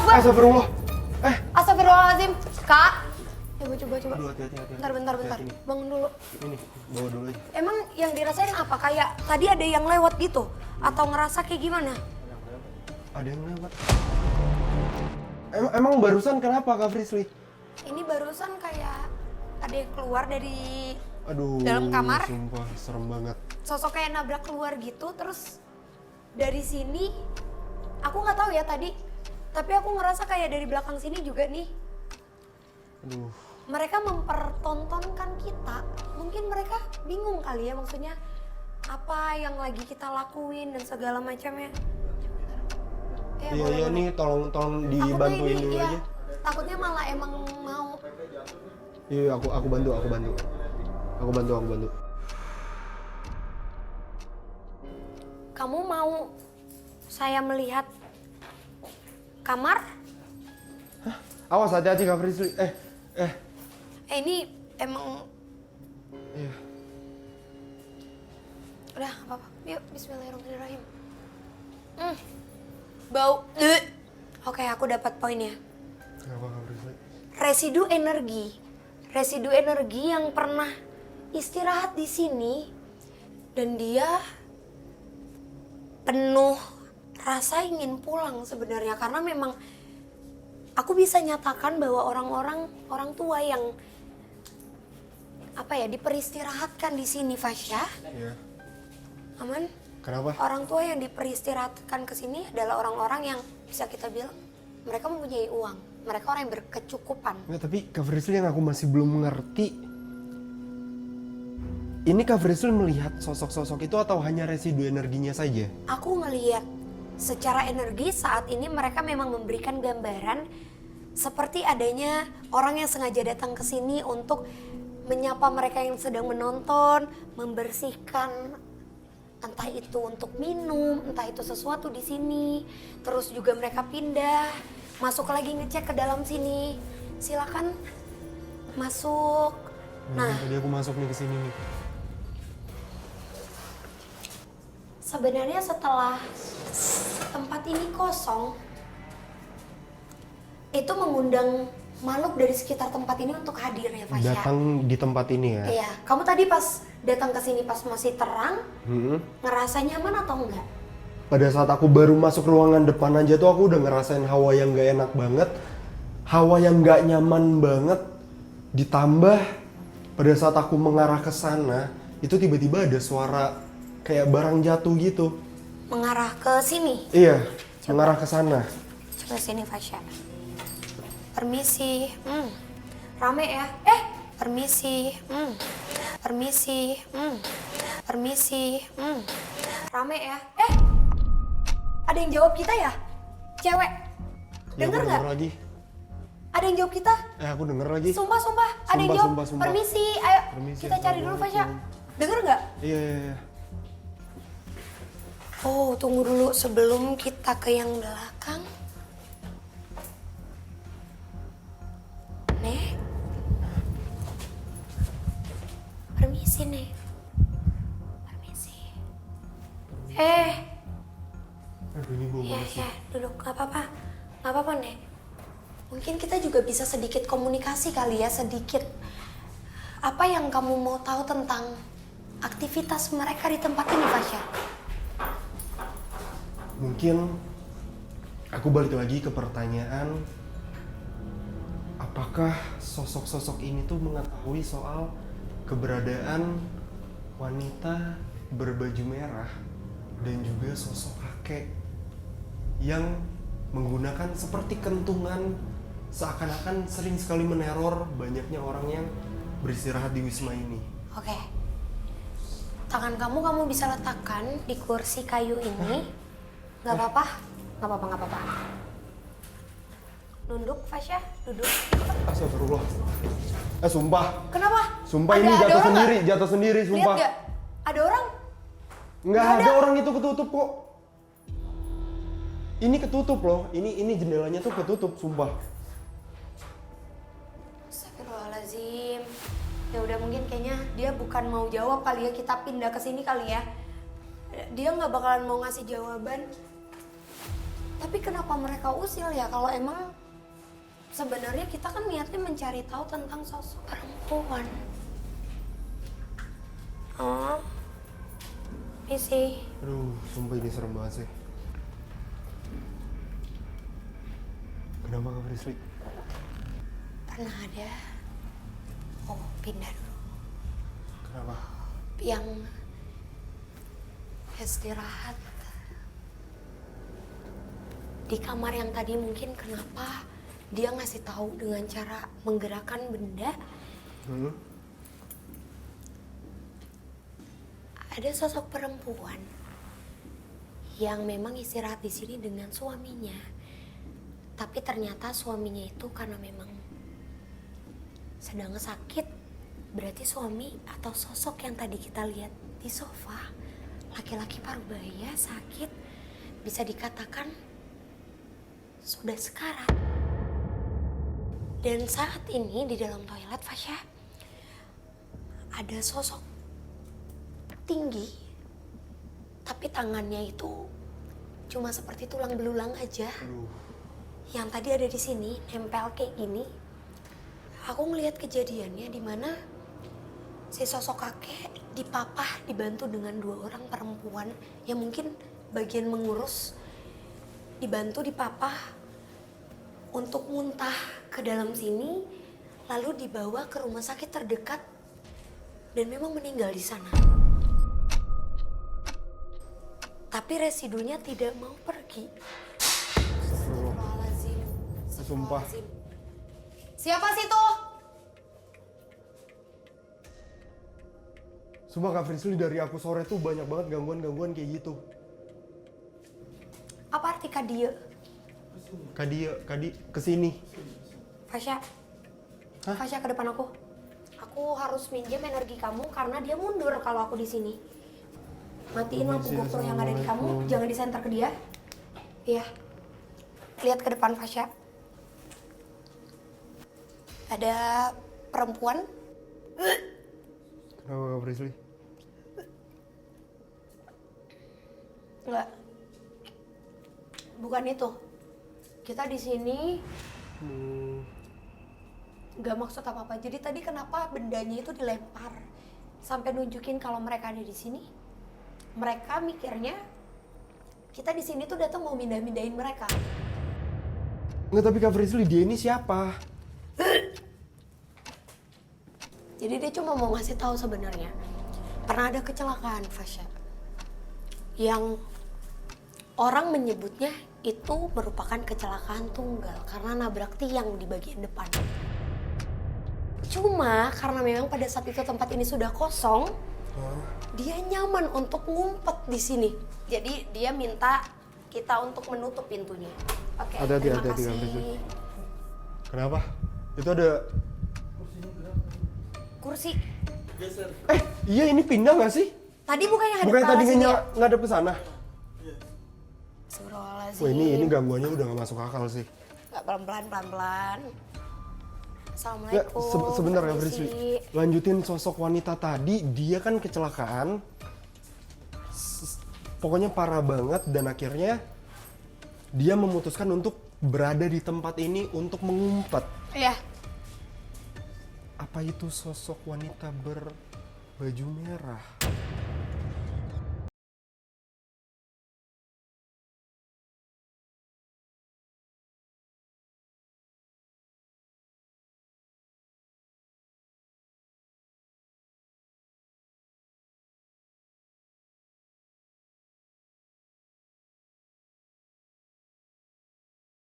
gue. Astagfirullah. Astagfirullahaladzim. Kak. Coba. Aduh, hati-hati. Bentar. Ini. Bangun dulu. Ini, bawa dulu aja. Emang yang dirasain apa? Kayak tadi ada yang lewat gitu? Atau ngerasa kayak gimana? Ada yang lewat. Emang barusan kenapa Kak Frisly? Ini barusan kayak ada yang keluar dari Aduh, dalam kamar. Sumpah, serem banget. Sosok kayak nabrak keluar gitu, terus dari sini aku nggak tahu ya tadi, tapi aku ngerasa kayak dari belakang sini juga nih. Aduh. Mereka mempertontonkan kita, mungkin mereka bingung kali ya, maksudnya apa yang lagi kita lakuin dan segala macamnya. Iya, nih tolong dibantuin dulu aja. Takutnya malah emang mau. Iya, aku bantu. Aku bantu. Kamu mau saya melihat kamar? Hah? Awas, hati-hati Kak Frisly. Ini emang. Iya. Udah, apa-apa. Yuk, bismillahirrahmanirrahim. Bau. Oke, aku dapat poinnya. Kenapa Kak Frisly? Residu energi yang pernah istirahat di sini dan dia penuh rasa ingin pulang sebenarnya, karena memang aku bisa nyatakan bahwa orang tua yang diperistirahatkan di sini, Fasya. Iya. Aman? Kenapa? Orang tua yang diperistirahatkan ke sini adalah orang-orang yang bisa kita bilang mereka mempunyai uang. Mereka orang yang berkecukupan. Nggak, tapi Kak Frisly yang aku masih belum mengerti. Ini Kak Frisly melihat sosok-sosok itu atau hanya residu energinya saja? Aku ngelihat secara energi saat ini mereka memang memberikan gambaran seperti adanya orang yang sengaja datang ke sini untuk menyapa mereka yang sedang menonton, membersihkan entah itu untuk minum, entah itu sesuatu di sini. Terus juga mereka pindah, masuk lagi ngecek ke dalam sini. Silakan masuk. Nah, tadi aku masuk nih ke sini nih. sebenarnya setelah tempat ini kosong, itu mengundang makhluk dari sekitar tempat ini untuk hadir ya, Fasya. Datang di tempat ini ya? Iya, kamu tadi pas datang ke sini pas masih terang, ngerasa nyaman atau enggak? Pada saat aku baru masuk ruangan depan aja tuh aku udah ngerasain hawa yang gak enak banget. Hawa yang gak nyaman banget. Ditambah pada saat aku mengarah ke sana, itu tiba-tiba ada suara kayak barang jatuh gitu. Mengarah ke sini? Iya, mengarah ke sana. Coba sini, Fasya. Permisi. Rame ya? Permisi. Permisi. Permisi. Rame ya? Ada yang jawab kita ya? Cewek. Dengar nggak? Lagi. Ada yang jawab kita? Aku denger lagi. Sumpah. Ada yang jawab. Sumpah. Permisi. Ayo. Permisi, Kita cari dulu, Fasya. Dengar nggak? Iya. Oh, tunggu dulu sebelum kita ke yang belakang. Nek. Permisi, Nek. Permisi. Aduh, ini bau banget sih. Ya, duduk. Gak apa-apa, Nek. Mungkin kita juga bisa sedikit komunikasi kali ya, sedikit. Apa yang kamu mau tahu tentang aktivitas mereka di tempat ini, Fasya? Mungkin aku balik lagi ke pertanyaan, apakah sosok-sosok ini tuh mengetahui soal keberadaan wanita berbaju merah dan juga sosok kakek yang menggunakan seperti kentungan, seakan-akan sering sekali meneror banyaknya orang yang beristirahat di Wisma ini. Oke. Tangan kamu bisa letakkan di kursi kayu ini. Gak apa-apa. Nunduk, Fasya, duduk. Astagfirullah. Sumpah. Kenapa? Sumpah ini jatuh sendiri, sumpah. Lihat gak? Ada orang? Nggak ada orang, itu ketutup kok. Ini ketutup loh. Ini jendelanya tuh ketutup, sumpah. Astagfirullahaladzim. Ya udah, mungkin kayaknya dia bukan mau jawab kali ya, kita pindah ke sini kali ya. Dia nggak bakalan mau ngasih jawaban. Tapi kenapa mereka usil ya kalau emang sebenarnya kita kan niatnya mencari tahu tentang sosok perempuan. Oh, ini sih. Aduh, sumpah ini serem banget sih. Kenapa Kak Frisly? Pernah ada. Oh, pindah dulu. Kenapa? Yang istirahat di kamar yang tadi, mungkin kenapa dia ngasih tahu dengan cara menggerakkan benda. Ada sosok perempuan yang memang istirahat di sini dengan suaminya. Tapi ternyata suaminya itu karena memang sedang sakit. Berarti suami atau sosok yang tadi kita lihat di sofa, laki-laki parubaya sakit, bisa dikatakan sudah sekarat. Dan saat ini di dalam toilet Fasya ada sosok tinggi, tapi tangannya itu cuma seperti tulang belulang aja. Yang tadi ada di sini nempel kayak gini. Aku ngelihat kejadiannya di mana si sosok kakek dipapah, dibantu dengan 2 orang perempuan yang mungkin bagian mengurus, dibantu dipapah untuk muntah ke dalam sini, lalu dibawa ke rumah sakit terdekat dan memang meninggal di sana. Tapi residunya tidak mau pergi. Astagfirullahaladzim. Sumpah. Siapa sih tuh? Sumpah Kak Frisly, dari aku sore tuh banyak banget gangguan-gangguan kayak gitu. Apa arti kadia? Kadi kesini. Fasya. Hah? Fasya ke depan aku. Aku harus minjem energi kamu karena dia mundur kalau aku di sini. Matiin lampu GoPro yang ada di kamu, jangan disenter ke dia. Iya. Lihat ke depan Fasya. Ada perempuan. Kenapa Kak Frisly? Enggak. Bukan itu. Kita di sini nggak maksud apa-apa. Jadi tadi kenapa bendanya itu dilempar sampai nunjukin kalau mereka ada di sini? Mereka mikirnya kita di sini tuh datang mau mindah-mindahin mereka. Enggak, tapi Kak Frisly, dia ini siapa? Jadi dia cuma mau ngasih tahu sebenarnya pernah ada kecelakaan Fasya yang orang menyebutnya itu merupakan kecelakaan tunggal karena nabrak tiang di bagian depan. Cuma karena memang pada saat itu tempat ini sudah kosong, dia nyaman untuk ngumpet di sini. Jadi dia minta kita untuk menutup pintunya. Oke, Hati-hati, terima hati-hati, kasih. Kak Frisly. Kenapa? Itu ada... Kursi. Iya, ini pindah nggak sih? Tadi bukannya hadap Bukannya ke tadi arah sini ya? ngadep ke sana? Astagfirullahaladzim. Wah, ini gangguannya udah nggak masuk akal sih. Nggak, pelan-pelan. Ya, Assalamualaikum. sebentar Kak Permisi. Frisly. Lanjutin sosok wanita tadi, dia kan kecelakaan. Pokoknya parah banget dan akhirnya dia memutuskan untuk berada di tempat ini untuk mengumpet. Iya. Apa itu sosok wanita berbaju merah?